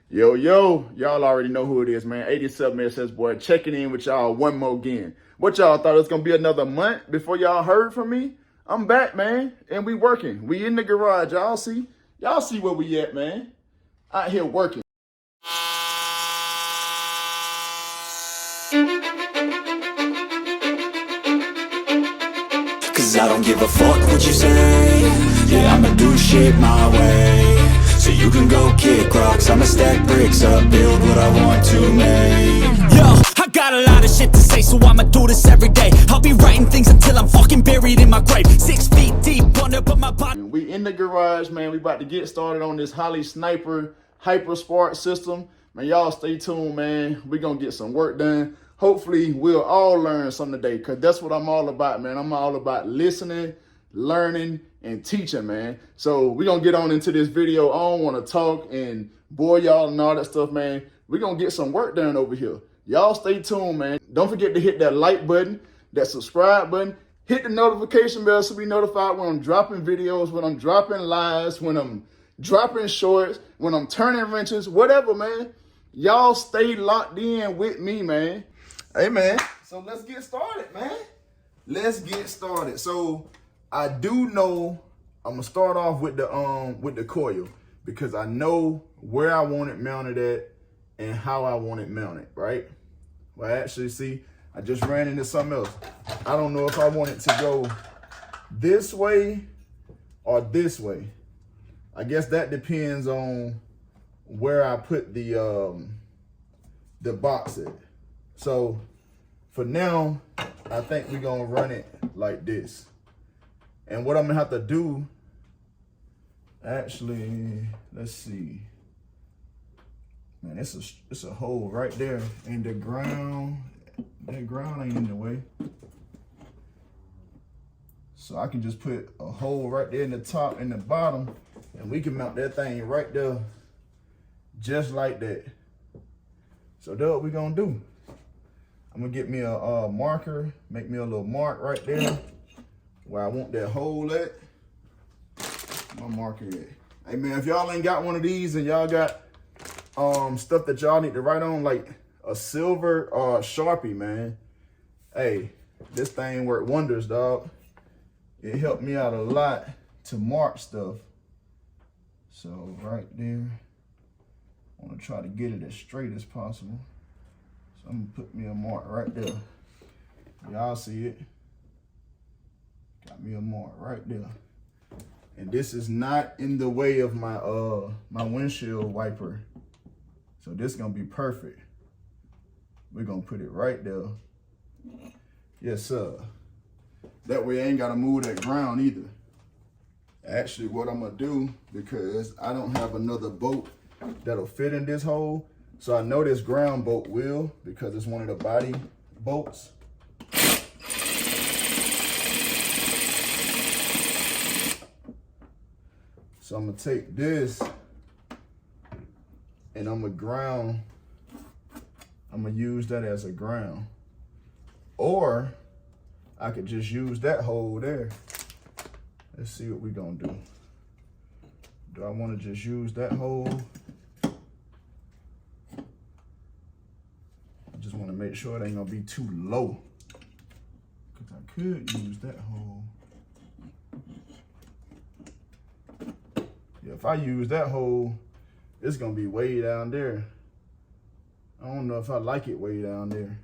Yo, yo, y'all already know who it is, man. 87 SS boy, checking in with y'all one more again. What y'all thought it was gonna be another month before y'all heard from me? I'm back, man, and we working. We in the garage, y'all see where we at, man. Out here working. Cause I don't give a fuck what you say. Yeah, I'ma do shit my way. So you can go kick rocks, I'ma stack bricks up, build what I want to make. Yo, I got a lot of shit to say, so I'ma do this every day. I'll be writing things until I'm fucking buried in my grave. 6 feet deep under, but my body. We in the garage, man. We about to get started on this Holley Sniper Hyper Spark system. Man, y'all stay tuned, man. We gonna get some work done. Hopefully, we'll all learn something today, because that's what I'm all about, man. I'm all about listening, learning, and teaching, man. So we're gonna get on into this video. I don't want to talk and bore y'all and all that stuff, man. We're gonna get some work done over here. Y'all stay tuned, man. Don't forget to hit that like button, that subscribe button, hit the notification bell so be notified when I'm dropping videos, when I'm dropping lives, when I'm dropping shorts, when I'm turning wrenches, whatever, man. Y'all stay locked in with me, man. Hey, man. So let's get started, man. Let's get started. So I do know I'm gonna start off with the coil, because I know where I want it mounted at and how I want it mounted, right? Well, actually, see, I just ran into something else. I don't know if I want it to go this way or this way. I guess that depends on where I put the box at. So for now, I think we're gonna run it like this. And what I'm gonna have to do, actually, let's see. Man, it's a hole right there, and the ground, that ground ain't in the way. So I can just put a hole right there in the top and the bottom, and we can mount that thing right there, just like that. So that's what we're gonna do. I'm gonna get me a marker, make me a little mark right there where I want that hole at. My marker at. Hey man, if y'all ain't got one of these and y'all got stuff that y'all need to write on, like a silver Sharpie, man, hey, this thing worked wonders, dog. It helped me out a lot to mark stuff. So right there, I want to try to get it as straight as possible. So I'm gonna put me a mark right there. Y'all see it? Got me a mark right there. And this is not in the way of my my windshield wiper. So this is gonna be perfect. We're gonna put it right there. Yes, sir. That way I ain't gotta move that ground either. Actually, what I'm gonna do, because I don't have another bolt that'll fit in this hole, so I know this ground bolt will, because it's one of the body bolts. So I'm gonna take this and I'm gonna use that as a ground. Or I could just use that hole there. Let's see what we're gonna do. Do I wanna just use that hole? I just wanna make sure it ain't gonna be too low, because I could use that hole. Yeah, if I use that hole, it's gonna be way down there. I don't know if I like it way down there.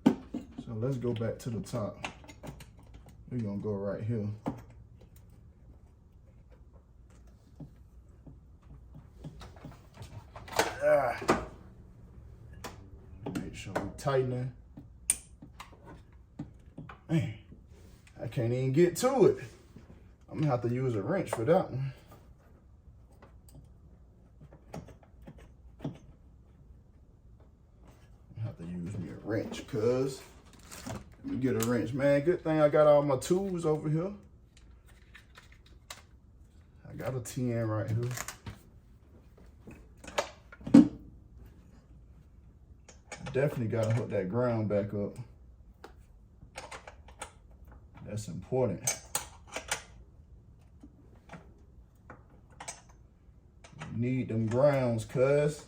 So let's go back to the top. We're gonna go right here. Make sure we tighten it. Man, I can't even get to it. I'm gonna have to use a wrench for that one. I have to use me a wrench, cuz. Let me get a wrench, man. Good thing I got all my tools over here. I got a 10 right here. Definitely gotta hook that ground back up. That's important. Need them grounds, cuz.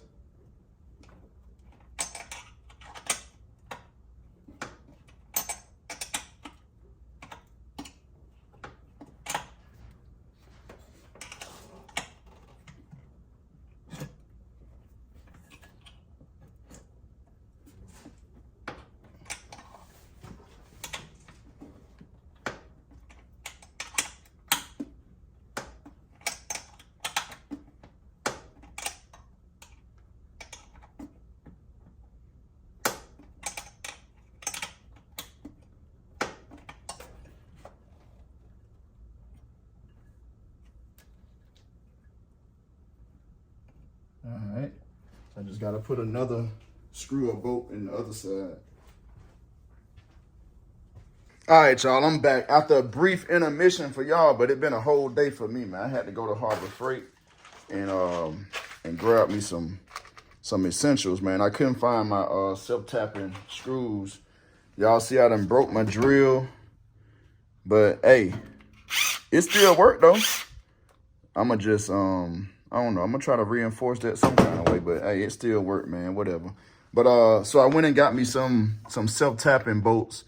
All right, I just gotta put another screw or bolt in the other side. All right, y'all, I'm back after a brief intermission for y'all, but it been a whole day for me, man. I had to go to Harbor Freight and grab me some essentials, man. I couldn't find my self-tapping screws. Y'all see I done broke my drill, but hey, it still worked though. I'ma just I don't know. I'm gonna try to reinforce that some kind of way, but hey, it still worked, man. Whatever. But so I went and got me some self-tapping bolts.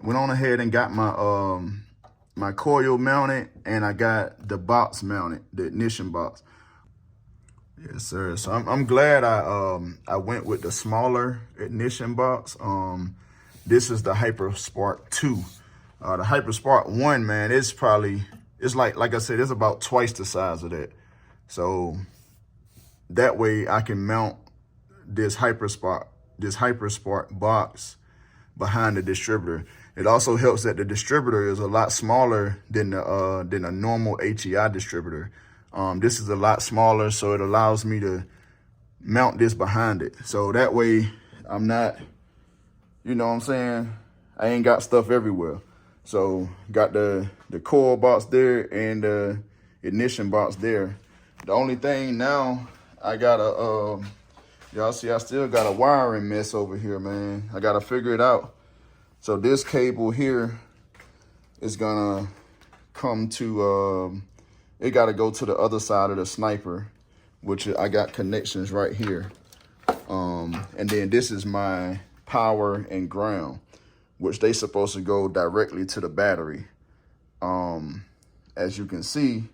Went on ahead and got my my coil mounted, and I got the box mounted, the ignition box. Yes, sir. So I'm glad I went with the smaller ignition box. This is the HyperSpark 2. The HyperSpark 1, man, it's like I said, it's about twice the size of that. So that way I can mount this HyperSpark box behind the distributor. It also helps that the distributor is a lot smaller than a normal HEI distributor. This is a lot smaller, so it allows me to mount this behind it. So that way I'm not, you know what I'm saying, I ain't got stuff everywhere. So got the coil box there and the ignition box there. The only thing now, I gotta, y'all see I still got a wiring mess over here, man. I gotta figure it out. So this cable here is gonna come to, it gotta go to the other side of the sniper, which I got connections right here. And then this is my power and ground, which they supposed to go directly to the battery. As you can see,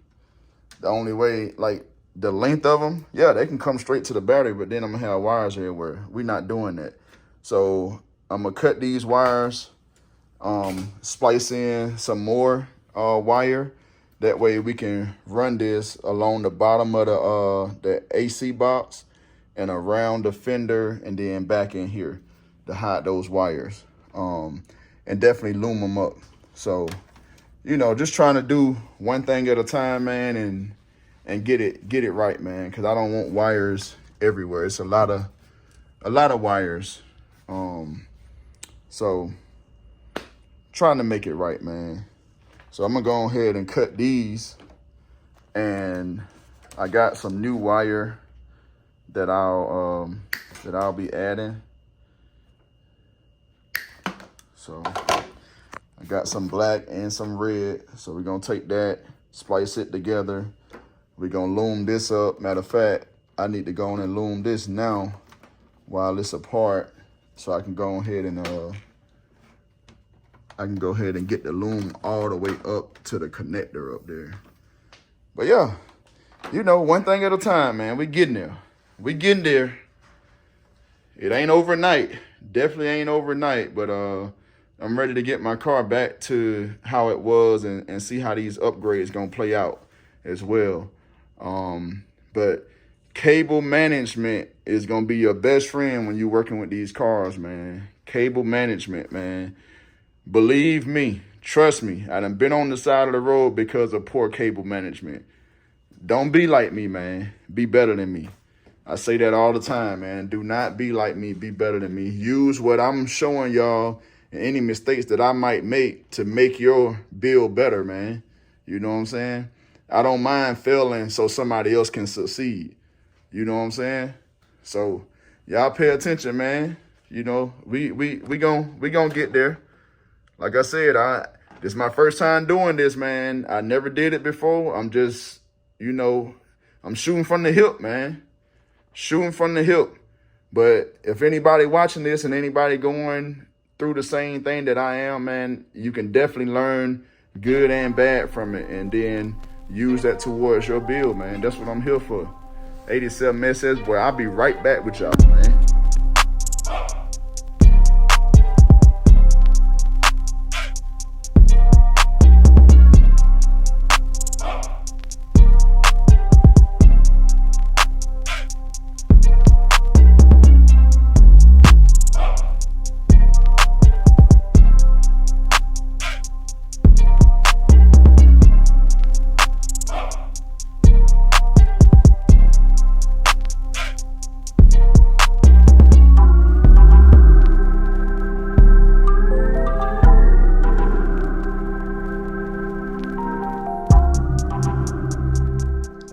the only way, like the length of them, yeah, they can come straight to the battery, but then I'm gonna have wires everywhere. We're not doing that. So I'm gonna cut these wires, splice in some more wire. That way we can run this along the bottom of the AC box and around the fender and then back in here to hide those wires. And definitely loom them up. So, you know, just trying to do one thing at a time, man, and get it right, man, because I don't want wires everywhere. It's a lot of wires. So trying to make it right, man. So I'm gonna go ahead and cut these, and I got some new wire that I'll be adding. So I got some black and some red. So we're gonna take that, splice it together. We're gonna loom this up. Matter of fact, I need to go on and loom this now while it's apart, so I can go ahead and get the loom all the way up to the connector up there. But yeah, you know, one thing at a time, man. We getting there. We getting there. It ain't overnight. Definitely ain't overnight, but I'm ready to get my car back to how it was and see how these upgrades gonna play out as well. But cable management is gonna be your best friend when you're working with these cars, man. Cable management, man. Believe me, trust me, I done been on the side of the road because of poor cable management. Don't be like me, man. Be better than me. I say that all the time, man. Do not be like me. Be better than me. Use what I'm showing y'all and any mistakes that I might make to make your build better, man. You know what I'm saying? I don't mind failing so somebody else can succeed. You know what I'm saying? So y'all pay attention, man. You know, we gonna get there. Like I said, this is my first time doing this, man. I never did it before. I'm just, you know, I'm shooting from the hip, man. Shooting from the hip. But if anybody watching this and anybody going through the same thing that I am, man, you can definitely learn good and bad from it, and then use that towards your build, man. That's what I'm here for. 87 SS, boy, I'll be right back with y'all, man.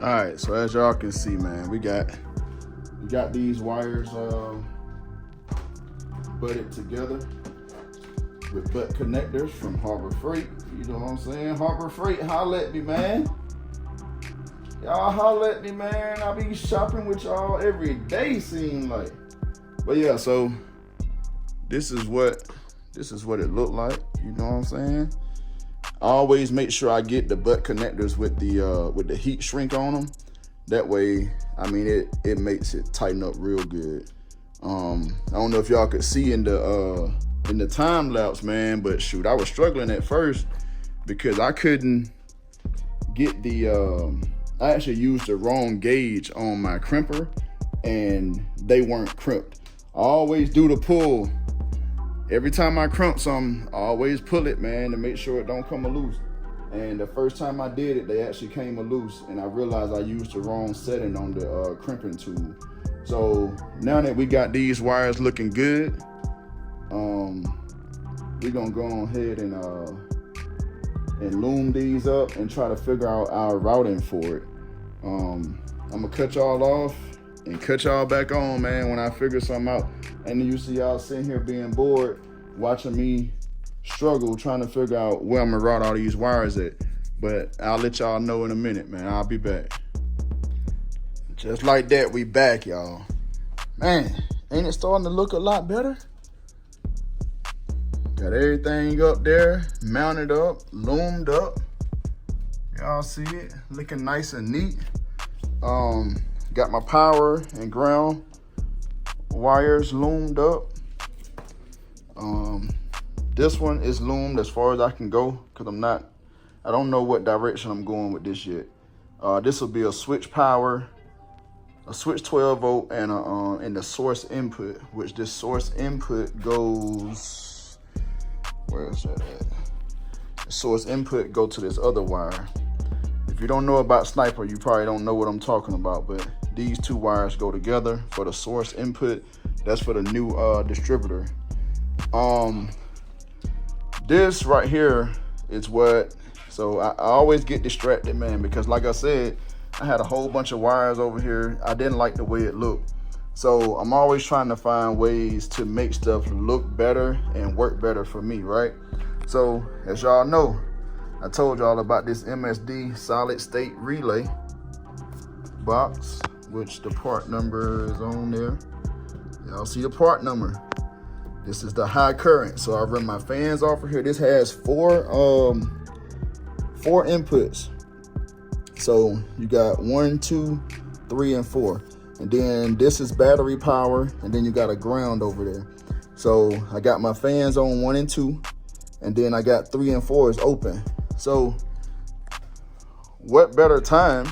All right, so as y'all can see, man, we got these wires butted together with butt connectors from Harbor Freight. You know what I'm saying? Harbor Freight, holla at me, man. Y'all holla at me, man. I be shopping with y'all every day, seem like. But yeah, so this is what it looked like. You know what I'm saying? I always make sure I get the butt connectors with the heat shrink on them. That way, I mean, it makes it tighten up real good. I don't know if y'all could see in the time lapse, man, but shoot, I was struggling at first because I couldn't get I actually used the wrong gauge on my crimper and they weren't crimped. I always do the pull. Every time I crimp something, I always pull it, man, to make sure it don't come loose. And the first time I did it, they actually came loose, and I realized I used the wrong setting on the crimping tool. So now that we got these wires looking good, we're gonna go ahead and loom these up and try to figure out our routing for it. I'm gonna cut y'all off and cut y'all back on, man, when I figure something out. And then you see y'all sitting here being bored, watching me struggle trying to figure out where I'm gonna route all these wires at. But I'll let y'all know in a minute, man. I'll be back. Just like that, we back, y'all. Man, ain't it starting to look a lot better? Got everything up there, mounted up, loomed up. Y'all see it, looking nice and neat. Got my power and ground wires loomed up. This one is loomed as far as I can go because I don't know what direction I'm going with this yet. This will be a switch power, a switch 12 volt, and the source input, which this source input goes, where is that at? The source input go to this other wire. If you don't know about Sniper, you probably don't know what I'm talking about, but these two wires go together for the source input. That's for the new distributor. This right here is what, so I always get distracted, man, because like I said, I had a whole bunch of wires over here. I didn't like the way it looked. So I'm always trying to find ways to make stuff look better and work better for me, right? So as y'all know, I told y'all about this MSD solid state relay box, which the part number is on there. Y'all see the part number. This is the high current. So I run my fans off of here. This has four inputs. So you got 1, 2, 3, and 4. And then this is battery power. And then you got a ground over there. So I got my fans on 1 and 2. And then I got 3 and 4 is open. So what better time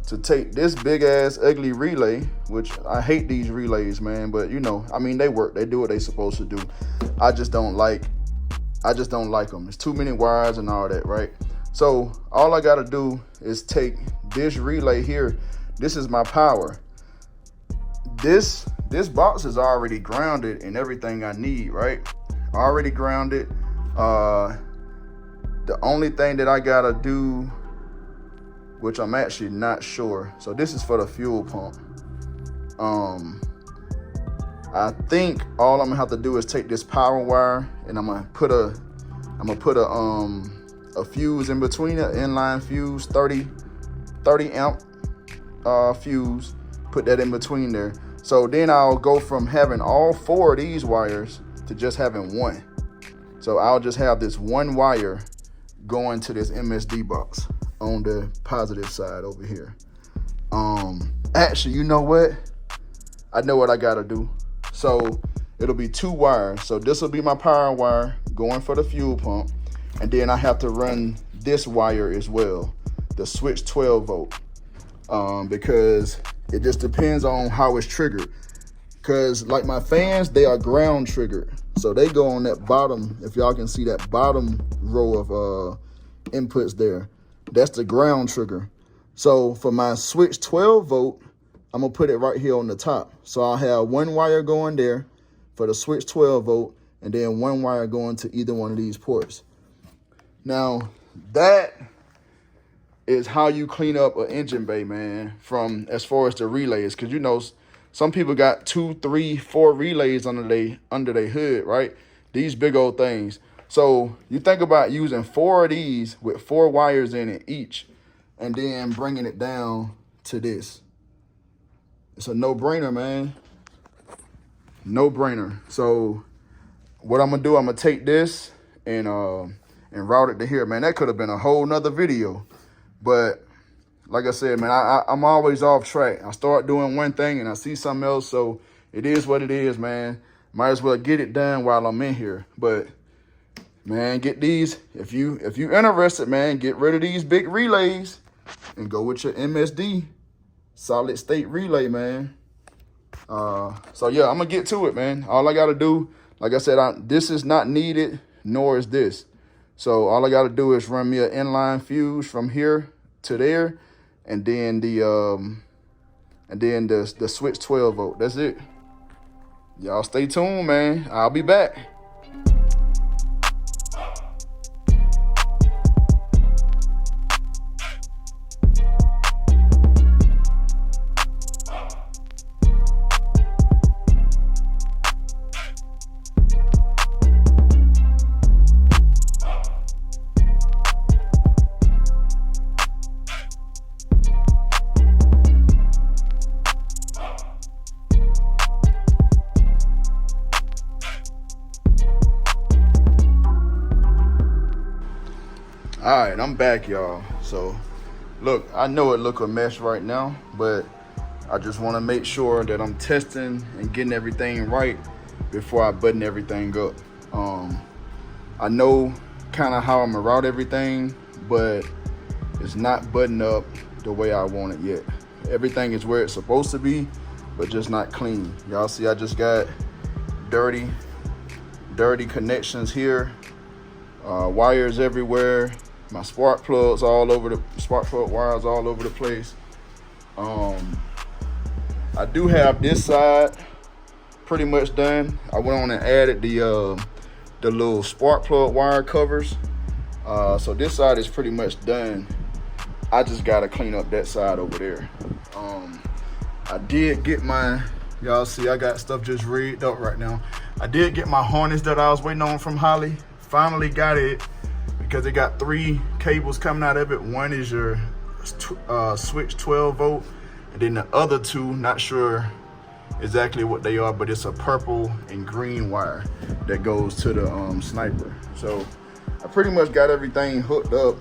to take this big ass ugly relay, which I hate these relays, man, but you know, I mean, they work, they do what they supposed to do. I just don't like them. It's too many wires and all that, right? So all I gotta do is take this relay here. This is my power. This box is already grounded and everything I need, right? Already grounded. The only thing that I gotta do, which I'm actually not sure. So this is for the fuel pump. I think all I'm gonna have to do is take this power wire and I'm gonna put a fuse in between it, inline fuse, 30 amp fuse, put that in between there. So then I'll go from having all 4 of these wires to just having one. So I'll just have this one wire going to this MSD box on the positive side over here. Actually, you know what? I know what I gotta do. So it'll be 2 wires. So this will be my power wire going for the fuel pump. And then I have to run this wire as well, the switch 12 volt. Because it just depends on how it's triggered. Because like my fans, they are ground triggered. So they go on that bottom, if y'all can see that bottom row of inputs there. That's the ground trigger. So for my switch 12 volt, I'm gonna put it right here on the top. So I'll have one wire going there for the switch 12 volt, and then one wire going to either one of these ports. Now, that is how you clean up an engine bay, man, from as far as the relays. Because, you know, some people got 2, 3, 4 relays under their hood, right? These big old things. So you think about using 4 of these with 4 wires in it each, and then bringing it down to this. It's a no-brainer, man. No-brainer. So what I'm gonna do, I'm gonna take this and route it to here, man. That could have been a whole nother video, but like I said, man, I'm always off track. I start doing one thing and I see something else, so it is what it is, man. Might as well get it done while I'm in here. But man, get these. If you interested, man, get rid of these big relays and go with your MSD solid state relay, man. So yeah, I'm gonna get to it, man. All I gotta do, like I said, this is not needed, nor is this. So all I gotta do is run me an inline fuse from here to there, and then the switch 12 volt. That's it. Y'all stay tuned, man. I'll be back. All right, I'm back, y'all. So look, I know it look a mess right now, but I just want to make sure that I'm testing and getting everything right before I button everything up. I know kind of how I'm gonna route everything, but it's not buttoned up the way I want it yet. Everything is where it's supposed to be, but just not clean. Y'all see, I just got dirty connections here, wires everywhere. My spark plug wires all over the place. I do have this side pretty much done. I went on and added the little spark plug wire covers. So this side is pretty much done. I just gotta clean up that side over there. I did get my, y'all see I got stuff just rigged up right now. I did get my harness that I was waiting on from Holley. Finally got it, because it got 3 cables coming out of it. One is your switch 12 volt, and then the other 2, not sure exactly what they are, but it's a purple and green wire that goes to the sniper. So I pretty much got everything hooked up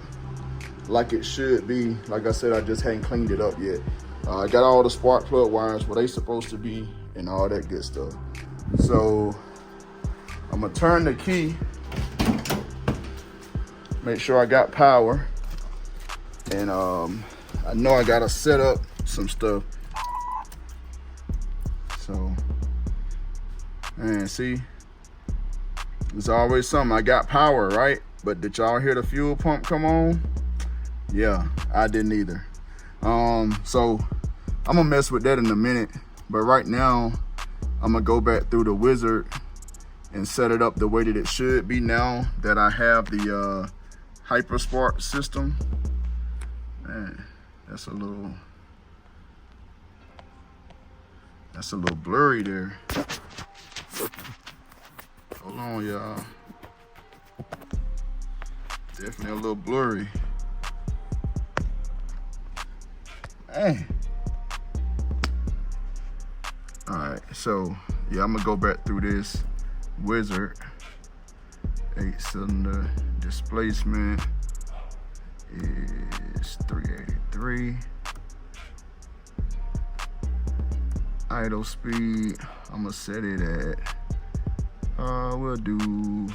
like it should be. Like I said, I just hadn't cleaned it up yet. I got all the spark plug wires where they supposed to be and all that good stuff. So I'm gonna turn the key, make sure I got power, and I know I gotta set up some stuff. So, man, see, there's always something. I got power, right? But did y'all hear the fuel pump come on? Yeah, I didn't either. So I'm gonna mess with that in a minute, but right now I'm gonna go back through the wizard and set it up the way that it should be now that I have the HyperSpark system. Man, that's a little blurry there. Hold on, y'all. Definitely a little blurry. Man, All right, so yeah, I'm gonna go back through this Wizard 8-cylinder displacement is 383. Idle speed, I'm gonna set it at, we'll do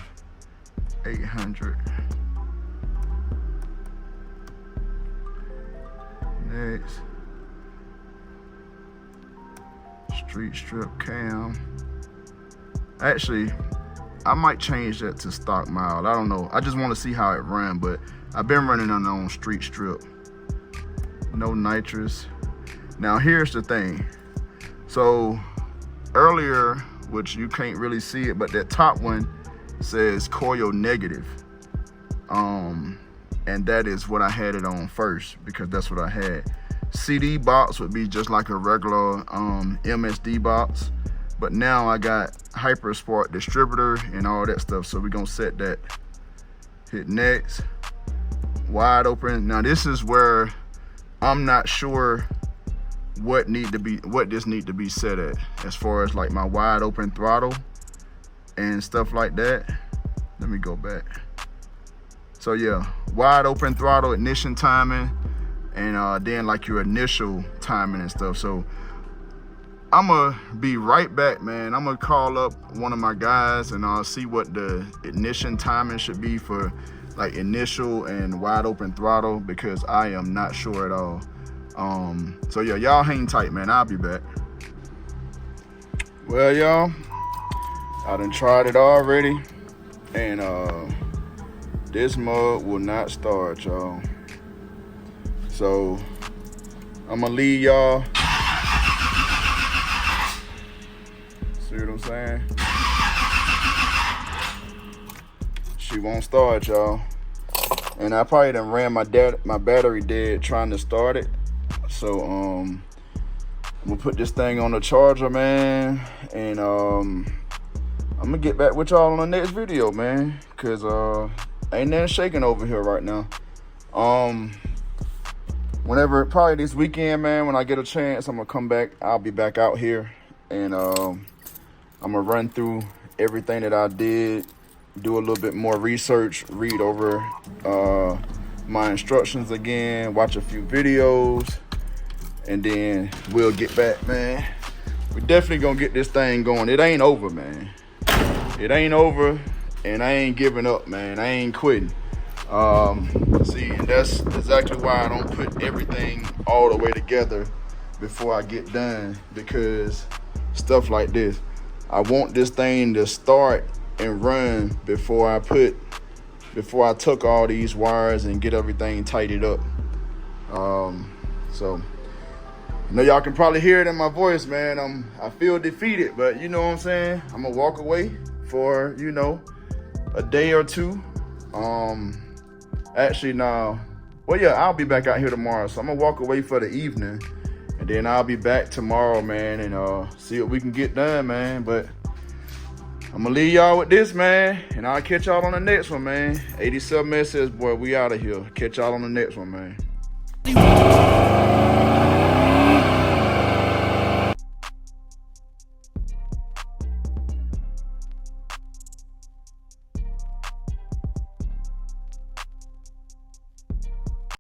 800. Next, street strip cam. Actually, I might change that to stock mile. I don't know. I just want to see how it ran, but I've been running on street strip. No nitrous. Now here's the thing. So earlier, which you can't really see it, but that top one says coil negative. And that is what I had it on first, because that's what I had. CD box would be just like a regular MSD box, but now I got HyperSport distributor and all that stuff, so we're gonna set that. Hit next. Wide open. Now this is where I'm not sure what this need to be set at, as far as like my wide open throttle and stuff like that. Let me go back. So yeah, wide open throttle, ignition timing, and then like your initial timing and stuff. So I'm gonna be right back, man. I'm gonna call up one of my guys and I'll see what the ignition timing should be for like initial and wide open throttle, because I am not sure at all. So yeah, y'all hang tight, man. I'll be back. Well, y'all, I done tried it already, and this mug will not start, y'all. So I'm gonna leave y'all. See what I'm saying? She won't start, y'all. And I probably done ran my battery dead trying to start it. So I'm gonna put this thing on the charger, man, and I'm gonna get back with y'all on the next video, man, cause ain't nothing shaking over here right now. Whenever, probably this weekend, man, when I get a chance, I'm gonna come back. I'll be back out here, and I'm gonna run through everything that I did, do a little bit more research, read over my instructions again, watch a few videos, and then we'll get back, man. We're definitely gonna get this thing going. It ain't over, man. It ain't over, and I ain't giving up, man. I ain't quitting. See, and that's exactly why I don't put everything all the way together before I get done, because stuff like this, I want this thing to start and run before I tuck all these wires and get everything tidied up. So I know y'all can probably hear it in my voice, man. I feel defeated, but you know what I'm saying? I'm gonna walk away for, you know, a day or two. Actually, no. Well, yeah, I'll be back out here tomorrow, so I'm gonna walk away for the evening, and then I'll be back tomorrow, man, and see what we can get done, man. But I'm gonna leave y'all with this, man, and I'll catch y'all on the next one, man. 87 says, boy, we out of here. Catch y'all on the next one, man.